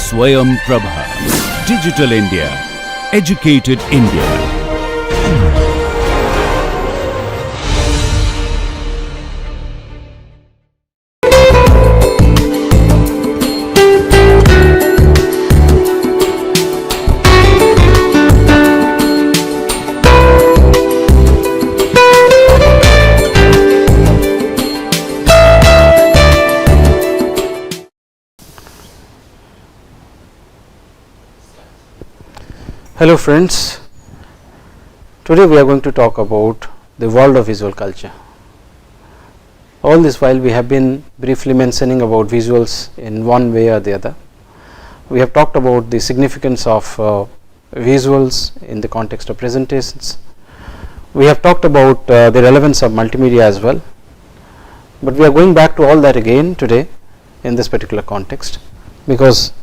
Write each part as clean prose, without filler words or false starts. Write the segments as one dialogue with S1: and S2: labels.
S1: Swayam Prabha. Digital India. Educated India.
S2: Hello friends, today we are going to talk about the world of visual culture. All this while we have been briefly mentioning about visuals in one way or the other. We have talked about the significance of visuals in the context of presentations. We have talked about the relevance of multimedia as well, but we are going back to all that again today in this particular context, because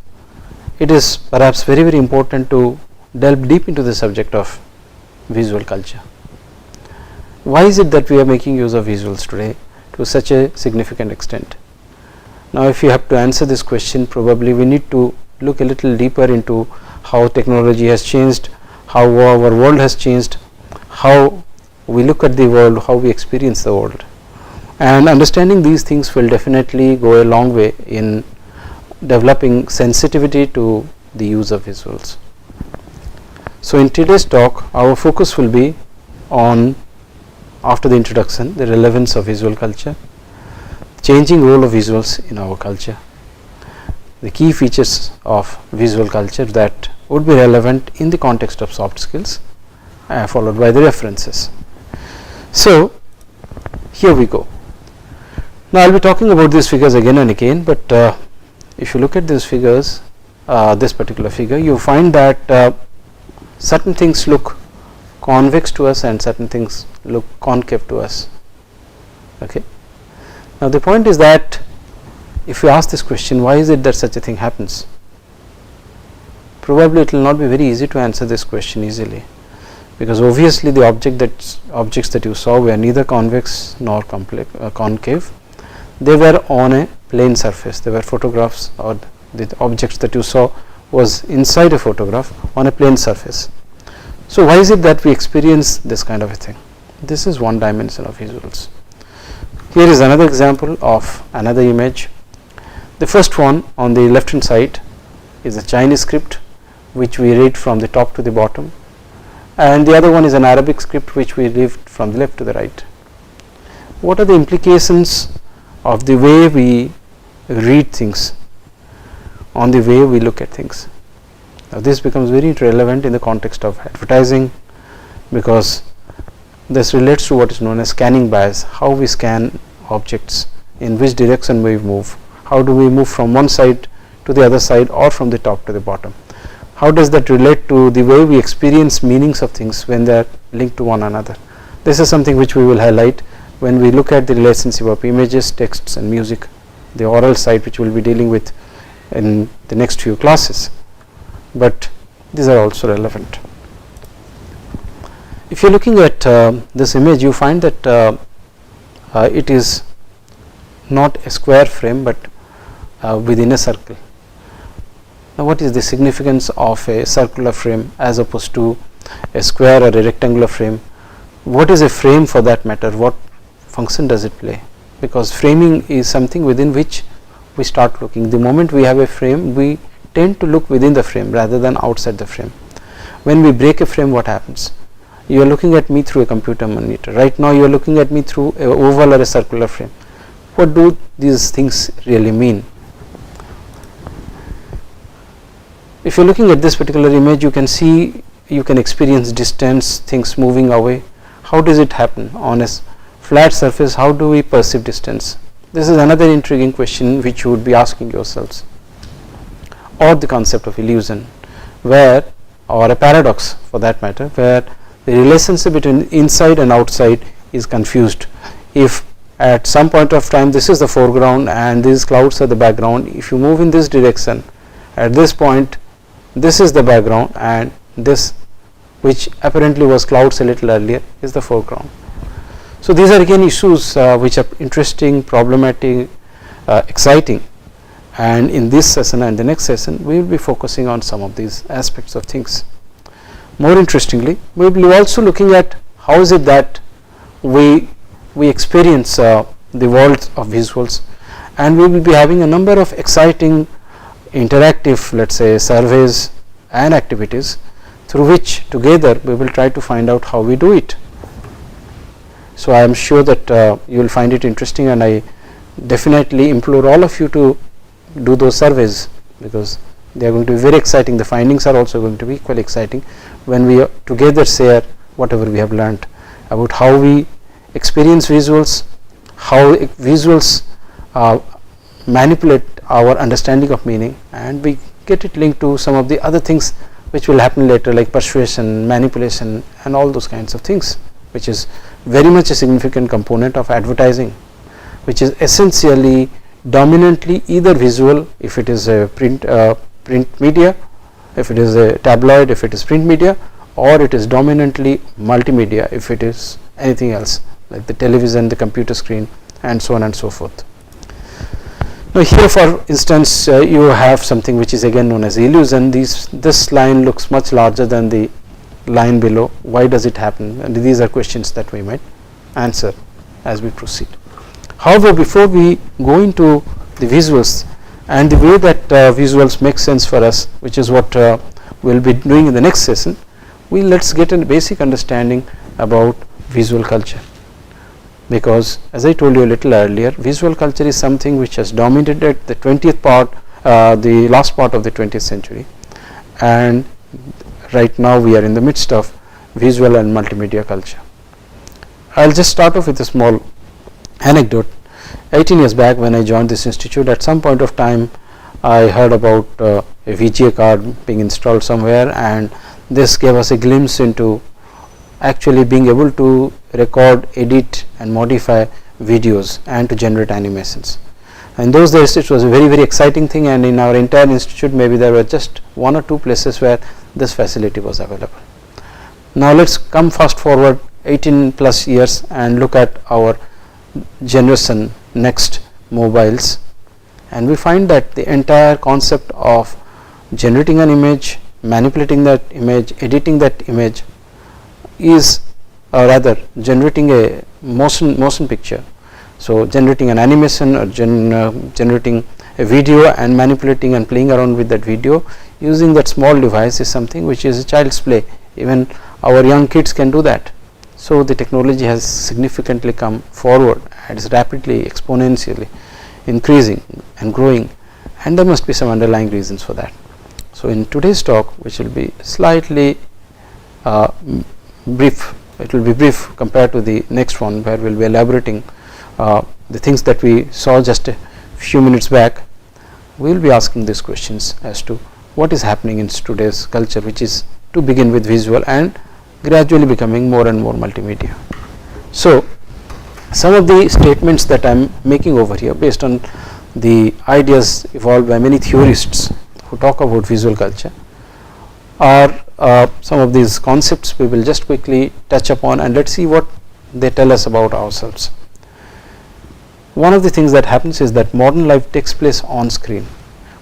S2: it is perhaps very important to delve deep into the subject of visual culture. Why is it that we are making use of visuals today to such a significant extent? Now, if you have to answer this question, probably we need to look a little deeper into how technology has changed, how our world has changed, how we look at the world, how we experience the world, and understanding these things will definitely go a long way in developing sensitivity to the use of visuals. So, in today's talk our focus will be on, after the introduction, the relevance of visual culture, changing role of visuals in our culture, the key features of visual culture that would be relevant in the context of soft skills, followed by the references. So, here we go. Now, I will be talking about these figures again and again, but if you look at these figures, this particular figure, you find that certain things look convex to us and certain things look concave to us. Okay. Now, the point is that if you ask this question, why is it that such a thing happens? Probably it will not be very easy to answer this question easily, because obviously the objects that you saw were neither convex nor concave. They were on a plane surface. They were photographs, or the objects that you saw was inside a photograph on a plane surface. So, why is it that we experience this kind of a thing? This is one dimension of visuals. Here is another example of another image. The first one on the left hand side is a Chinese script which we read from the top to the bottom, and the other one is an Arabic script which we read from the left to the right. What are the implications of the way we read things on the way we look at things? Now, this becomes very relevant in the context of advertising, because this relates to what is known as scanning bias, how we scan objects, in which direction we move, how do we move from one side to the other side or from the top to the bottom. How does that relate to the way we experience meanings of things when they are linked to one another? This is something which we will highlight when we look at the relationship of images, texts and music, the oral side, which we will be dealing with in the next few classes, but these are also relevant. If you are looking at this image, you find that it is not a square frame, but within a circle. Now, what is the significance of a circular frame as opposed to a square or a rectangular frame? What is a frame for that matter? What function does it play? Because framing is something within which we start looking. The moment we have a frame, we tend to look within the frame rather than outside the frame. When we break a frame, what happens? You are looking at me through a computer monitor. Right now you are looking at me through an oval or a circular frame. What do these things really mean? If you are looking at this particular image, you can see, you can experience distance, things moving away. How does it happen? On a flat surface, how do we perceive distance? This is another intriguing question which you would be asking yourselves. Or the concept of illusion, where, or a paradox for that matter, where the relationship between inside and outside is confused. If at some point of time this is the foreground and these clouds are the background, if you move in this direction, at this point this is the background and this, which apparently was clouds a little earlier, is the foreground. So, these are again issues which are interesting, problematic, exciting, and in this session and the next session we will be focusing on some of these aspects of things. More interestingly, we will be also looking at how is it that we experience the world of visuals, and we will be having a number of exciting interactive, let's say, surveys and activities through which together we will try to find out how we do it. So I am sure that you will find it interesting, and I definitely implore all of you to do those surveys, because they are going to be very exciting. The findings are also going to be equally exciting when we together share whatever we have learned about how we experience visuals, how visuals manipulate our understanding of meaning, and we get it linked to some of the other things which will happen later, like persuasion, manipulation, and all those kinds of things, which is very much a significant component of advertising, which is essentially dominantly either visual if it is a print media, if it is a tabloid, if it is print media, or it is dominantly multimedia if it is anything else like the television, the computer screen, and so on and so forth. Now here, for instance, you have something which is again known as illusion. This line looks much larger than the line below. Why does it happen? And these are questions that we might answer as we proceed. However, before we go into the visuals and the way that visuals make sense for us, which is what we will be doing in the next session, let's get a basic understanding about visual culture. Because as I told you a little earlier, visual culture is something which has dominated the 20th part, the last part of the 20th century, and right now we are in the midst of visual and multimedia culture. I will just start off with a small anecdote. 18 years back, when I joined this institute, at some point of time I heard about a VGA card being installed somewhere, and this gave us a glimpse into actually being able to record, edit, and modify videos and to generate animations. In those days it was a very, very exciting thing, and in our entire institute maybe there were just 1 or 2 places where this facility was available. Now let's come fast forward 18 plus years and look at our generation next mobiles, and we find that the entire concept of generating an image, manipulating that image, editing that image is, or rather generating a motion picture. So generating an animation or generating a video and manipulating and playing around with that video using that small device is something which is a child's play. Even our young kids can do that. So the technology has significantly come forward and is rapidly, exponentially increasing and growing, and there must be some underlying reasons for that. So in today's talk, which will be slightly brief, it will be brief compared to the next one where we will be elaborating the things that we saw just a few minutes back. We will be asking these questions as to what is happening in today's culture, which is to begin with visual and gradually becoming more and more multimedia. So some of the statements that I am making over here based on the ideas evolved by many theorists who talk about visual culture are some of these concepts we will just quickly touch upon, and let's see what they tell us about ourselves. One of the things that happens is that modern life takes place on screen.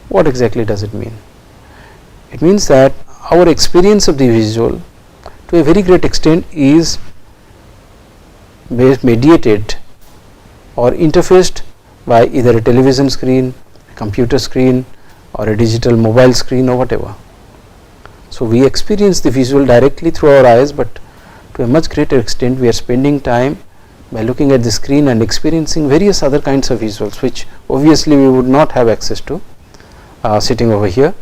S2: What exactly does it mean? It means that our experience of the visual to a very great extent is mediated or interfaced by either a television screen, a computer screen, or a digital mobile screen, or whatever. So we experience the visual directly through our eyes, but to a much greater extent we are spending time by looking at the screen and experiencing various other kinds of visuals which obviously we would not have access to sitting over here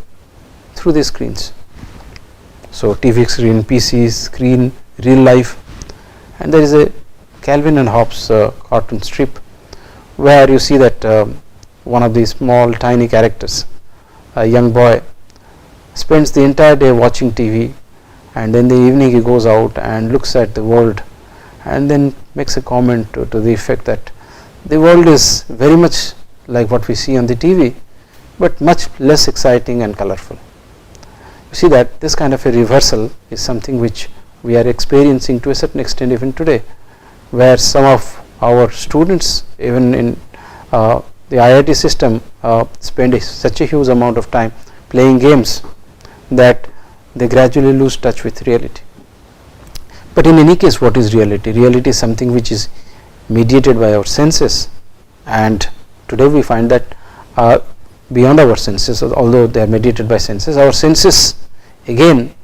S2: through the screens. So TV screen, PC screen, real life, and there is a Calvin and Hobbes cartoon strip where you see that one of these small tiny characters, a young boy, spends the entire day watching TV, and then the evening he goes out and looks at the world and then makes a comment to the effect that the world is very much like what we see on the TV, but much less exciting and colorful. You see that this kind of a reversal is something which we are experiencing to a certain extent even today, where some of our students even in the IIT system spend such a huge amount of time playing games that they gradually lose touch with reality. But in any case, what is reality? Reality is something which is mediated by our senses, and today we find that beyond our senses, although they are mediated by senses, our senses again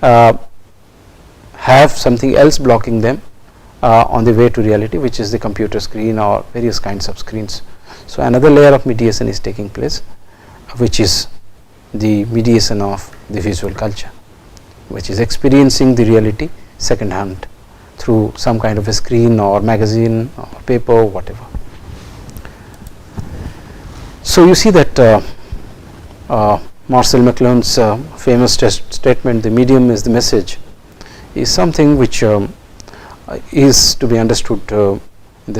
S2: have something else blocking them on the way to reality, which is the computer screen or various kinds of screens. So another layer of mediation is taking place, which is the mediation of the visual culture, which is experiencing the reality second hand through some kind of a screen or magazine or paper, whatever. So you see that Marcel McLuhan's famous statement, "The medium is the message," is something which is to be understood in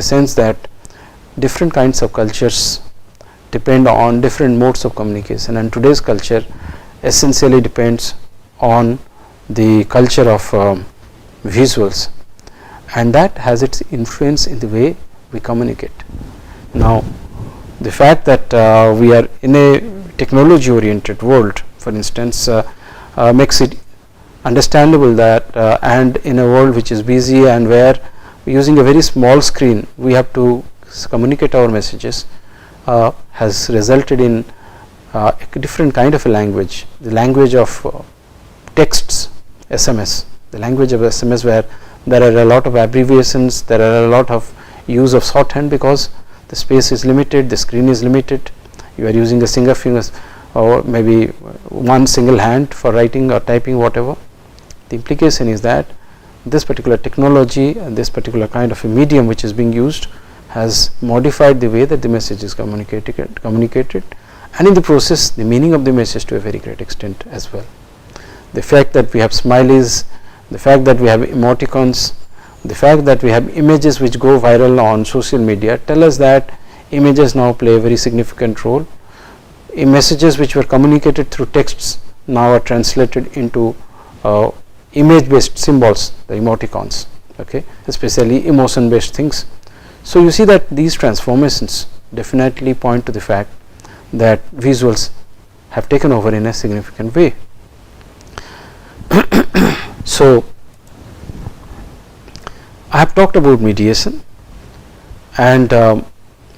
S2: the sense that different kinds of cultures depend on different modes of communication, and today's culture essentially depends on the culture of visuals, and that has its influence in the way we communicate. Now, the fact that we are in a technology oriented world, for instance, makes it understandable that and in a world which is busy and where using a very small screen we have to communicate our messages, has resulted in a different kind of a language, the language of texts, SMS, the language of SMS, where there are a lot of abbreviations, there are a lot of use of shorthand because the space is limited, the screen is limited, you are using a single finger or maybe one single hand for writing or typing, whatever. The implication is that this particular technology and this particular kind of a medium which is being used has modified the way that the message is communicated, and in the process the meaning of the message to a very great extent as well. The fact that we have smileys, the fact that we have emoticons, the fact that we have images which go viral on social media tell us that images now play a very significant role. Messages which were communicated through texts now are translated into image based symbols, the emoticons, okay, especially emotion based things. So you see that these transformations definitely point to the fact that visuals have taken over in a significant way. So I have talked about mediation, and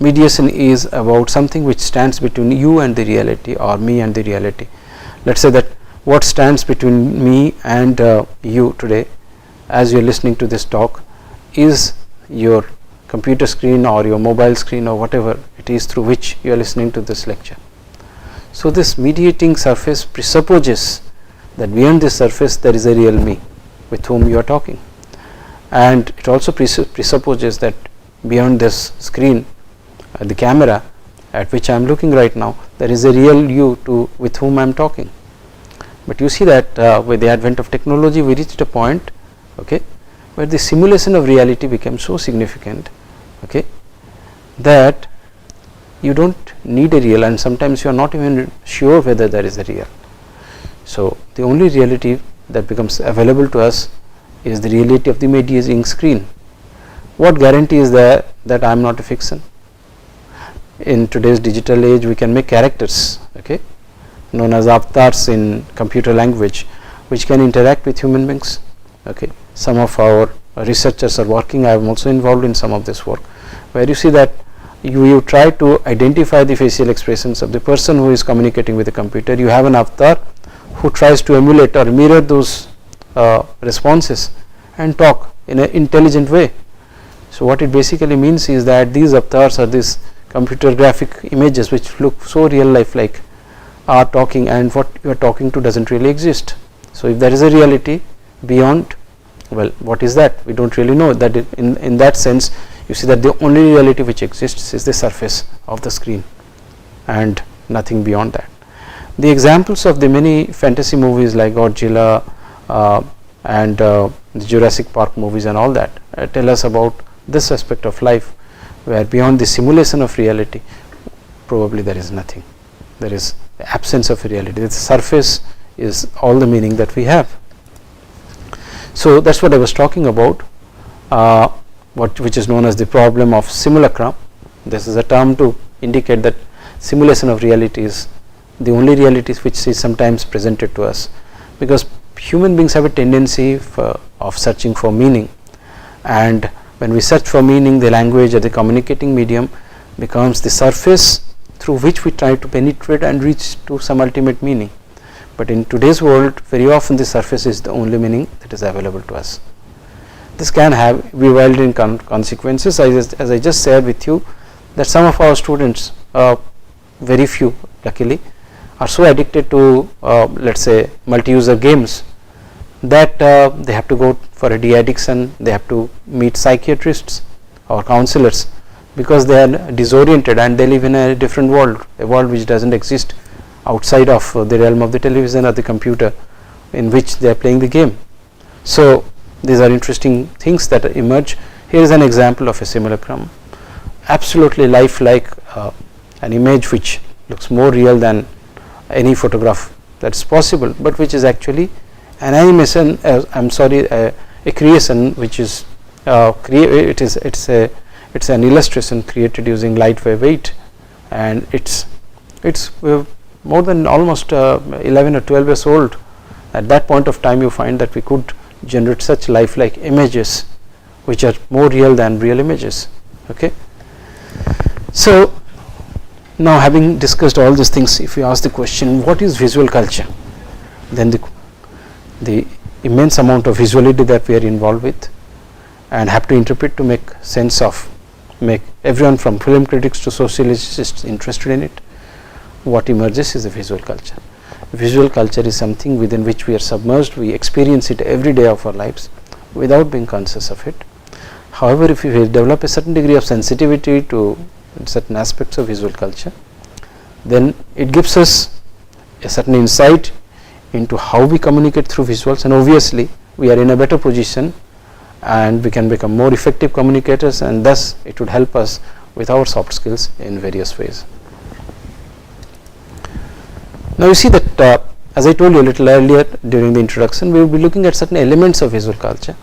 S2: mediation is about something which stands between you and the reality, or me and the reality. Let us say that what stands between me and you today as you are listening to this talk is your computer screen or your mobile screen or whatever it is through which you are listening to this lecture. So this mediating surface presupposes that beyond this surface there is a real me with whom you are talking, and it also presupposes that beyond this screen, the camera at which I am looking right now, there is a real you with whom I am talking. But you see that with the advent of technology we reached a point, okay, where the simulation of reality became so significant, okay, that you don't need a real, and sometimes you are not even sure whether there is a real. So the only reality that becomes available to us is the reality of the mediating screen. What guarantee is there that I am not a fiction? In today's digital age we can make characters, okay, known as avatars in computer language, which can interact with human beings, okay. Some of our researchers are working, I am also involved in some of this work, where you see that you try to identify the facial expressions of the person who is communicating with the computer. You have an avatar who tries to emulate or mirror those responses and talk in an intelligent way. So what it basically means is that these avatars are these computer graphic images which look so real life like are talking, and what you are talking to doesn't really exist. So if there is a reality beyond, well, what is that? We don't really know. That in that sense you see that the only reality which exists is the surface of the screen and nothing beyond that. The examples of the many fantasy movies like Godzilla and the Jurassic Park movies and all that tell us about this aspect of life, where beyond the simulation of reality probably there is nothing, there is the absence of reality. The surface is all the meaning that we have. So that's what I was talking about, which is known as the problem of simulacrum. This is a term to indicate that simulation of reality is the only reality which is sometimes presented to us, because human beings have a tendency of searching for meaning, and when we search for meaning, the language or the communicating medium becomes the surface through which we try to penetrate and reach to some ultimate meaning. But in today's world, very often the surface is the only meaning that is available to us. This can have bewildering consequences, as I just shared with you, that some of our students, very few luckily, are so addicted to let us say multi-user games that they have to go for a de-addiction, they have to meet psychiatrists or counselors, because they are disoriented and they live in a different world, a world which does not exist outside of the realm of the television or the computer in which they are playing the game. So these are interesting things that emerge. Here is an example of a simulacrum, absolutely lifelike, an image which looks more real than any photograph that is possible, but which is actually an animation, a creation which is it's an illustration created using light wave 8, and it's more than almost 11 or 12 years old. At that point of time, you find that we could generate such lifelike images which are more real than real images. Okay. So now, having discussed all these things, if you ask the question, what is visual culture, then the immense amount of visuality that we are involved with and have to interpret to make sense of, make everyone from film critics to sociologists interested in it, what emerges is a visual culture. Visual culture is something within which we are submerged, we experience it every day of our lives without being conscious of it. However, if we develop a certain degree of sensitivity to certain aspects of visual culture, then it gives us a certain insight into how we communicate through visuals, and obviously we are in a better position and we can become more effective communicators, and thus it would help us with our soft skills in various ways. Now you see that as I told you a little earlier during the introduction, we will be looking at certain elements of visual culture.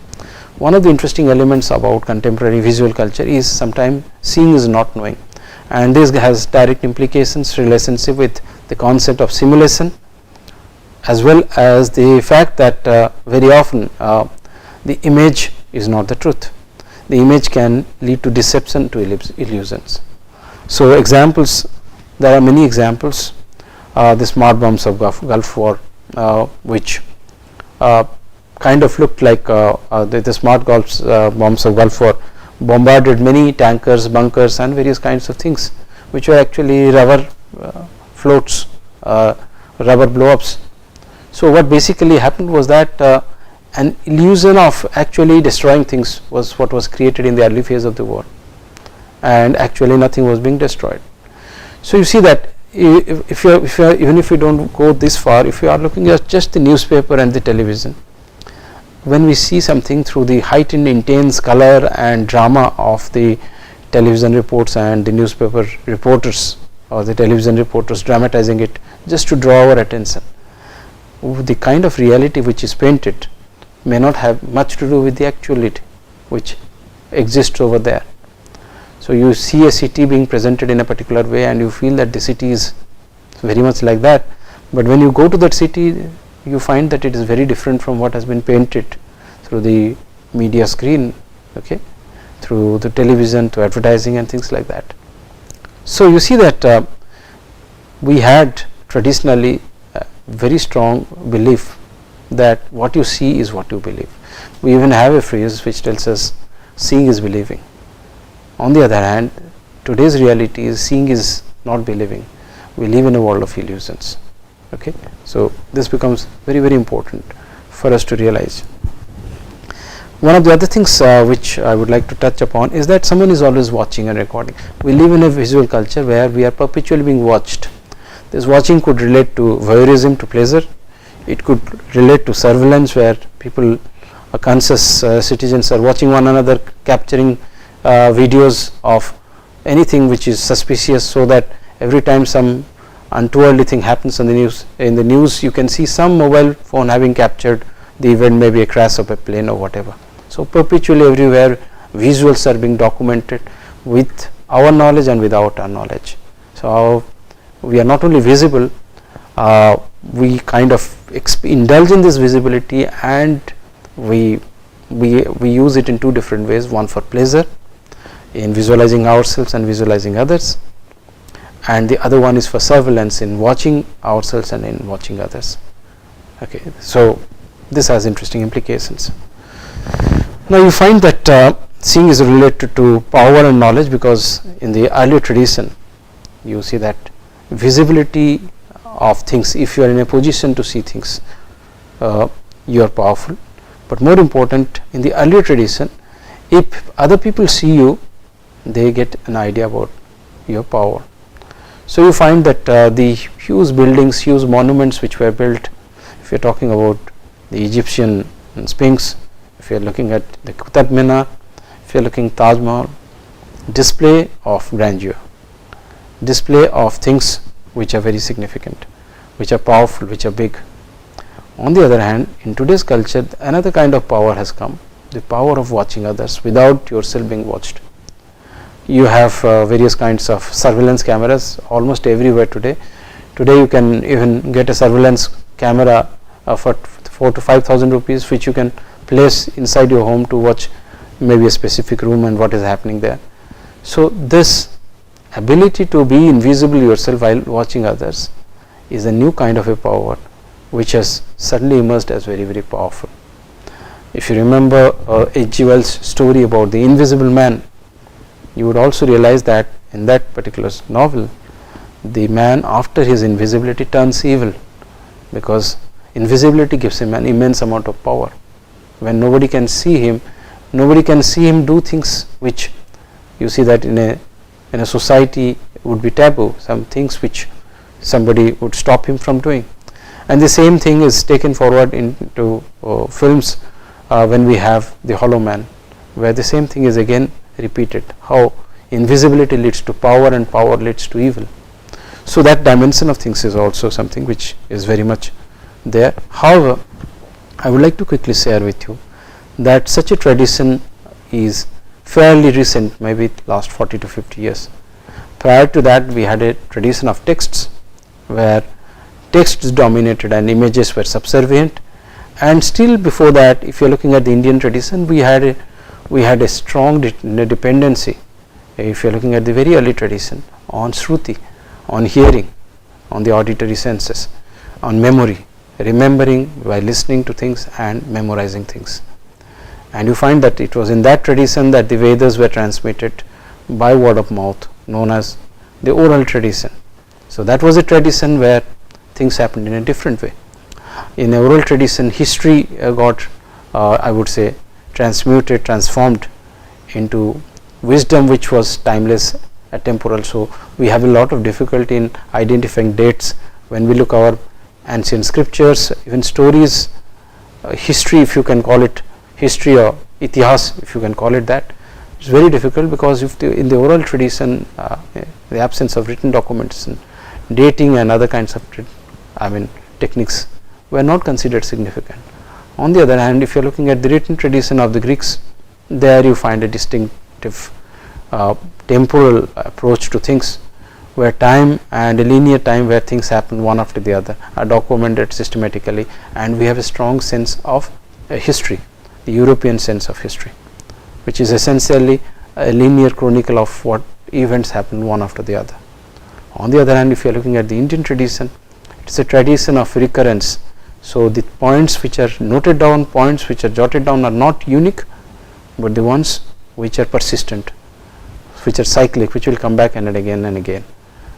S2: One of the interesting elements about contemporary visual culture is sometimes seeing is not knowing, and this has direct implications relationship with the concept of simulation, as well as the fact that very often the image is not the truth. The image can lead to deception, to illusions. So examples, there are many examples. The smart bombs of Gulf War, which kind of looked like the smart bombs of Gulf War bombarded many tankers, bunkers and various kinds of things, which were actually rubber floats, rubber blow-ups. So what basically happened was that an illusion of actually destroying things was what was created in the early phase of the war, and actually nothing was being destroyed. So you see that if you are, even if you don't go this far, if you are looking at just the newspaper and the television, when we see something through the heightened intense color and drama of the television reports and the newspaper reporters or the television reporters dramatizing it just to draw our attention, the kind of reality which is painted may not have much to do with the actuality which exists over there. So you see a city being presented in a particular way and you feel that the city is very much like that, but when you go to that city you find that it is very different from what has been painted through the media screen, okay, through the television, to advertising and things like that. So you see that we had traditionally a very strong belief that what you see is what you believe. We even have a phrase which tells us seeing is believing. On the other hand, today's reality is seeing is not believing. We live in a world of illusions. Okay, so this becomes very, very important for us to realize. One of the other things which I would like to touch upon is that someone is always watching and recording. We live in a visual culture where we are perpetually being watched. This watching could relate to voyeurism, to pleasure. It could relate to surveillance, where people, conscious citizens, are watching one another, capturing videos of anything which is suspicious, so that every time some untowardly thing happens in the news you can see some mobile phone having captured the event, maybe a crash of a plane or whatever. So perpetually everywhere visuals are being documented with our knowledge and without our knowledge. So we are not only visible, we kind of indulge in this visibility, and we use it in two different ways. One for pleasure, in visualizing ourselves and visualizing others, and the other one is for surveillance, in watching ourselves and in watching others. Okay, so this has interesting implications. Now you find that seeing is related to power and knowledge, because in the earlier tradition you see that visibility of things, if you are in a position to see things, you are powerful. But more important, in the earlier tradition, if other people see you, they get an idea about your power. So you find that the huge buildings, huge monuments which were built, if you are talking about the Egyptian Sphinx, if you are looking at the Qutb Minar, if you are looking Taj Mahal, display of grandeur, display of things which are very significant, which are powerful, which are big. On the other hand, in today's culture, another kind of power has come, the power of watching others without yourself being watched. You have various kinds of surveillance cameras almost everywhere today. Today you can even get a surveillance camera for 4,000 to 5,000 rupees, which you can place inside your home to watch maybe a specific room and what is happening there. So this ability to be invisible yourself while watching others is a new kind of a power which has suddenly emerged as very, very powerful. If you remember H.G. Wells' story about the invisible man, you would also realize that in that particular novel, the man after his invisibility turns evil, because invisibility gives him an immense amount of power. When nobody can see him do things which you see that in a society would be taboo, some things which somebody would stop him from doing. And the same thing is taken forward into films when we have The Hollow Man, where the same thing is again repeated, how invisibility leads to power and power leads to evil. So that dimension of things is also something which is very much there. However, I would like to quickly share with you that such a tradition is fairly recent, maybe last 40 to 50 years. Prior to that, we had a tradition of texts where texts dominated and images were subservient, and still before that, if you are looking at the Indian tradition, we had a strong dependency, if you are looking at the very early tradition, on Shruti, on hearing, on the auditory senses, on memory, remembering by listening to things and memorizing things. And you find that it was in that tradition that the Vedas were transmitted by word of mouth, known as the oral tradition. So that was a tradition where things happened in a different way. In oral tradition, history got, I would say, transformed into wisdom which was timeless, atemporal. So we have a lot of difficulty in identifying dates when we look our ancient scriptures, even stories, history, if you can call it history, or itihas, if you can call it that. It's very difficult, because if in the oral tradition, the absence of written documents and dating and other kinds of techniques were not considered significant. On the other hand, if you are looking at the written tradition of the Greeks, there you find a distinctive temporal approach to things, where time and a linear time where things happen one after the other are documented systematically, and we have a strong sense of history, the European sense of history, which is essentially a linear chronicle of what events happen one after the other. On the other hand, if you are looking at the Indian tradition, it is a tradition of recurrence. So the points which are noted down, points which are jotted down, are not unique, but the ones which are persistent, which are cyclic, which will come back and again and again,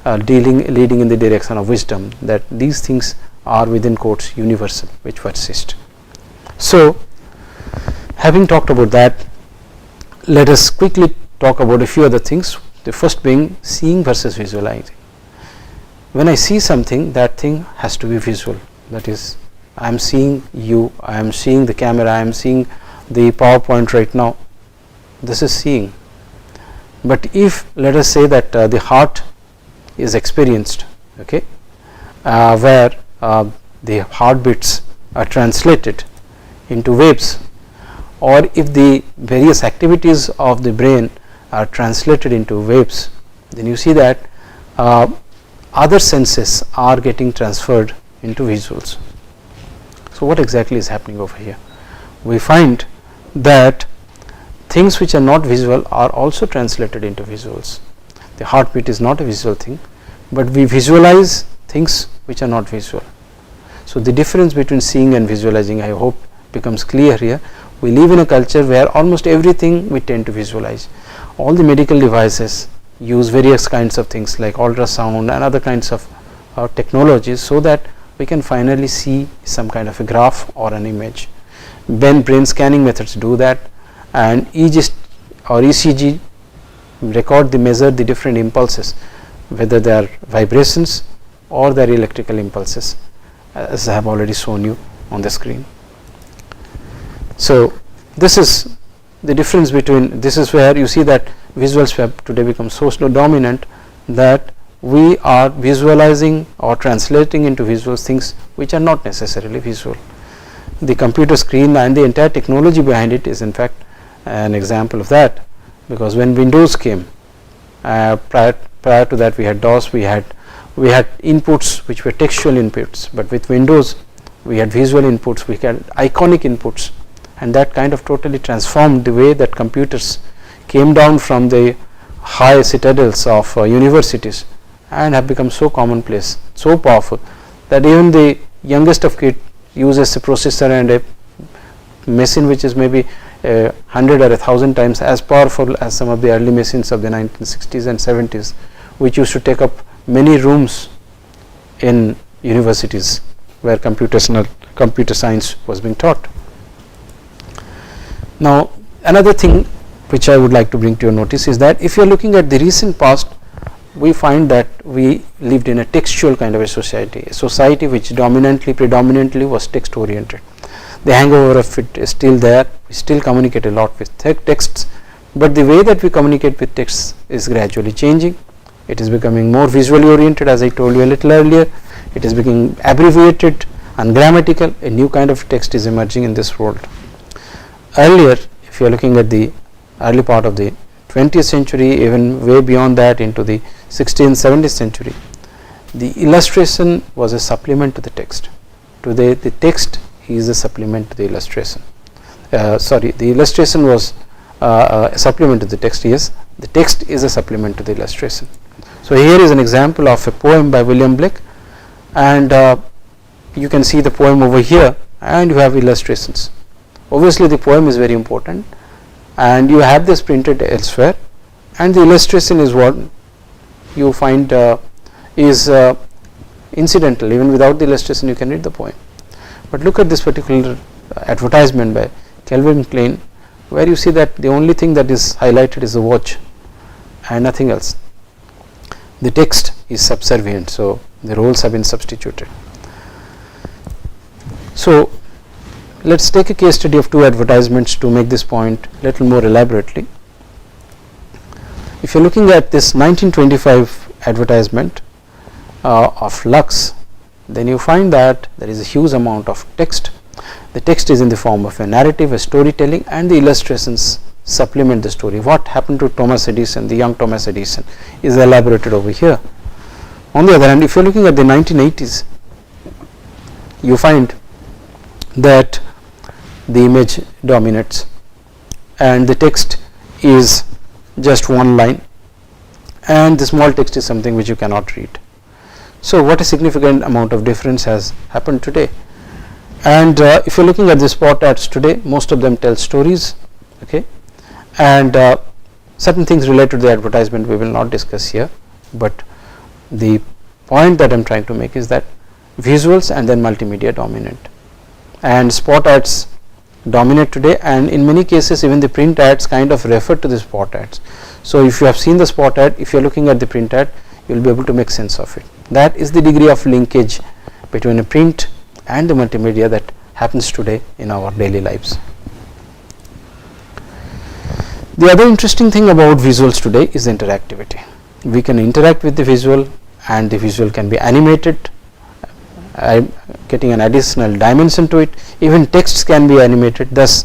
S2: leading in the direction of wisdom, that these things are within quotes universal, which persist. So having talked about that, let us quickly talk about a few other things. The first being seeing versus visualizing. When I see something, that thing has to be visual. That is, I am seeing you, I am seeing the camera, I am seeing the PowerPoint right now. This is seeing. But if, let us say that the heart is experienced, okay, where the heartbeats are translated into waves, or if the various activities of the brain are translated into waves, then you see that other senses are getting transferred into visuals. So what exactly is happening over here? We find that things which are not visual are also translated into visuals. The heartbeat is not a visual thing, but we visualize things which are not visual. So the difference between seeing and visualizing, I hope, becomes clear here. We live in a culture where almost everything we tend to visualize. All the medical devices use various kinds of things like ultrasound and other kinds of technologies, so that we can finally see some kind of a graph or an image. Brain scanning methods do that, and EEG or ECG measure the different impulses, whether they are vibrations or they are electrical impulses, as I have already shown you on the screen. So this is the difference between, this is where you see that visuals have today become so dominant that we are visualizing or translating into visuals things which are not necessarily visual. The computer screen and the entire technology behind it is in fact an example of that, because when Windows came, prior to that we had DOS, we had inputs which were textual inputs, but with Windows we had visual inputs, we had iconic inputs, and that kind of totally transformed the way that computers came down from the high citadels of universities and have become so commonplace, so powerful, that even the youngest of kids uses a processor and a machine which is maybe 100 or 1,000 times as powerful as some of the early machines of the 1960s and 70s, which used to take up many rooms in universities where computer science was being taught. Now another thing which I would like to bring to your notice is that if you are looking at the recent past, we find that we lived in a textual kind of a society which predominantly was text oriented. The hangover of it is still there. We still communicate a lot with texts, but the way that we communicate with texts is gradually changing. It is becoming more visually oriented, as I told you a little earlier. It is becoming abbreviated, ungrammatical. A new kind of text is emerging in this world. Earlier, if you are looking at the early part of the 20th century, even way beyond that into the 16th, 17th century, the illustration was a supplement to the text. Today the text is a supplement to the illustration. The illustration was a supplement to the text. Yes, the text is a supplement to the illustration. So here is an example of a poem by William Blake, and you can see the poem over here, and you have illustrations. Obviously the poem is very important, and you have this printed elsewhere, and the illustration is what you find is incidental. Even without the illustration you can read the poem. But look at this particular advertisement by Calvin Klein, where you see that the only thing that is highlighted is the watch and nothing else. The text is subservient, so the roles have been substituted. So let us take a case study of two advertisements to make this point a little more elaborately. If you are looking at this 1925 advertisement of Lux, then you find that there is a huge amount of text. The text is in the form of a narrative, a storytelling, and the illustrations supplement the story. What happened to Thomas Edison, the young Thomas Edison, is elaborated over here. On the other hand, if you are looking at the 1980s, you find that the image dominates and the text is just one line, and the small text is something which you cannot read. So what a significant amount of difference has happened today. And if you are looking at the spot ads today, most of them tell stories, okay, and certain things related to the advertisement we will not discuss here, but the point that I am trying to make is that visuals and then multimedia dominate, and spot ads dominate today, and in many cases even the print ads kind of refer to the spot ads. So if you have seen the spot ad, if you are looking at the print ad, you will be able to make sense of it. That is the degree of linkage between a print and the multimedia that happens today in our daily lives. The other interesting thing about visuals today is interactivity. We can interact with the visual, and the visual can be animated, getting an additional dimension to it. Even texts can be animated, thus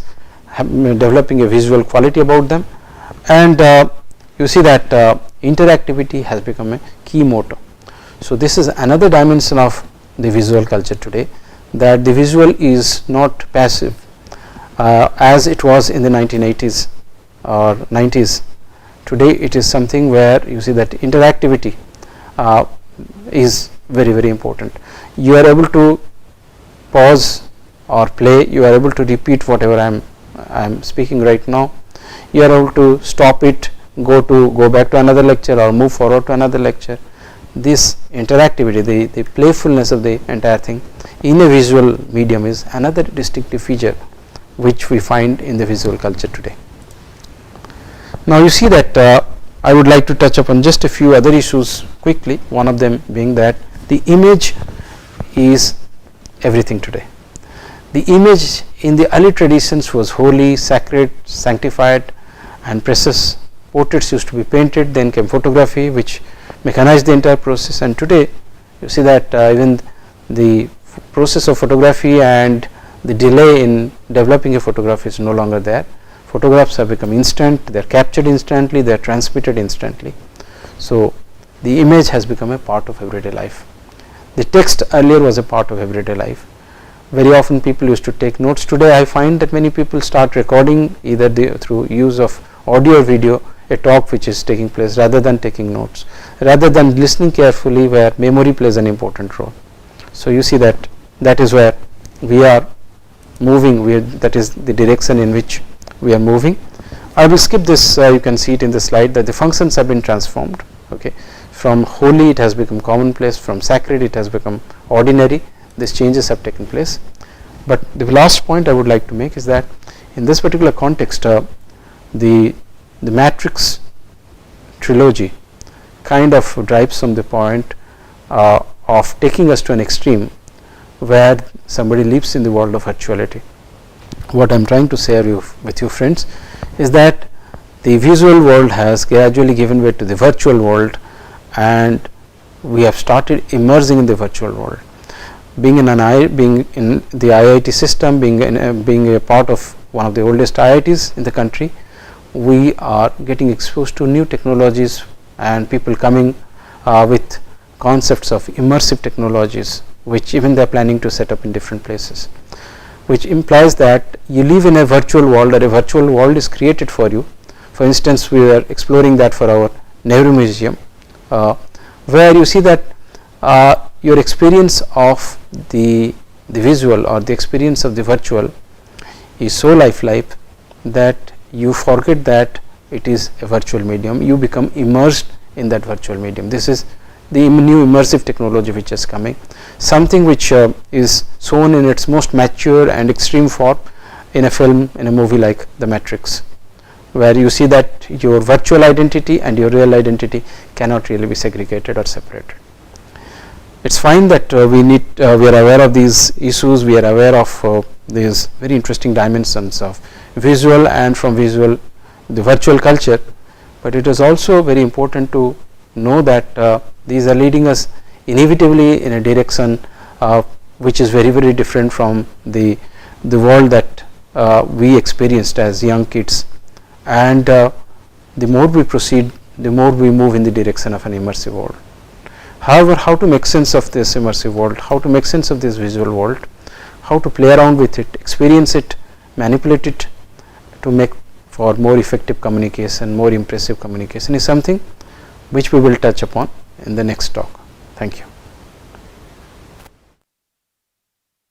S2: developing a visual quality about them. And you see that interactivity has become a key motto. So, this is another dimension of the visual culture today, that the visual is not passive as it was in the 1980s or 90s. Today it is something where you see that interactivity is very, very important. You are able to pause or play, you are able to repeat whatever I am speaking right now, you are able to stop it, go back to another lecture or move forward to another lecture. This interactivity, the playfulness of the entire thing in a visual medium is another distinctive feature which we find in the visual culture today. Now, you see that I would like to touch upon just a few other issues quickly, one of them being that the image is everything today. The image in the early traditions was holy, sacred, sanctified, and precious. Portraits used to be painted, then came photography which mechanized the entire process, and today you see that even the process of photography and the delay in developing a photograph is no longer there. Photographs have become instant, they are captured instantly, they are transmitted instantly. So, the image has become a part of everyday life. The text earlier was a part of everyday life. Very often people used to take notes. Today I find that many people start recording either through use of audio or video a talk which is taking place, rather than taking notes, rather than listening carefully, where memory plays an important role. So, you see that that is where we are moving, that is the direction in which we are moving. I will skip this, you can see it in the slide that the functions have been transformed. Okay, from holy it has become commonplace, from sacred it has become ordinary. These changes have taken place. But the last point I would like to make is that in this particular context, the Matrix trilogy kind of drives from the point of taking us to an extreme where somebody lives in the world of virtuality. What I am trying to share with you friends is that the visual world has gradually given way to the virtual world, and we have started immersing in the virtual world. Being in the IIT system, being a part of one of the oldest IITs in the country, we are getting exposed to new technologies and people coming with concepts of immersive technologies which even they are planning to set up in different places, which implies that you live in a virtual world, or a virtual world is created for you. For instance, we are exploring that for our Nehru Museum, where you see that your experience of the visual or the experience of the virtual is so lifelike that you forget that it is a virtual medium, you become immersed in that virtual medium. This is the new immersive technology which is coming, something which is shown in its most mature and extreme form in a film, in a movie like The Matrix, where you see that your virtual identity and your real identity cannot really be segregated or separated. It is fine that we are aware of these issues, we are aware of these very interesting dimensions of visual and from visual the virtual culture, but it is also very important to know that these are leading us inevitably in a direction which is very, very different from the world that we experienced as young kids, and the more we proceed, the more we move in the direction of an immersive world. However, how to make sense of this immersive world, how to make sense of this visual world, how to play around with it, experience it, manipulate it to make for more effective communication, more impressive communication, is something which we will touch upon in the next talk. Thank you.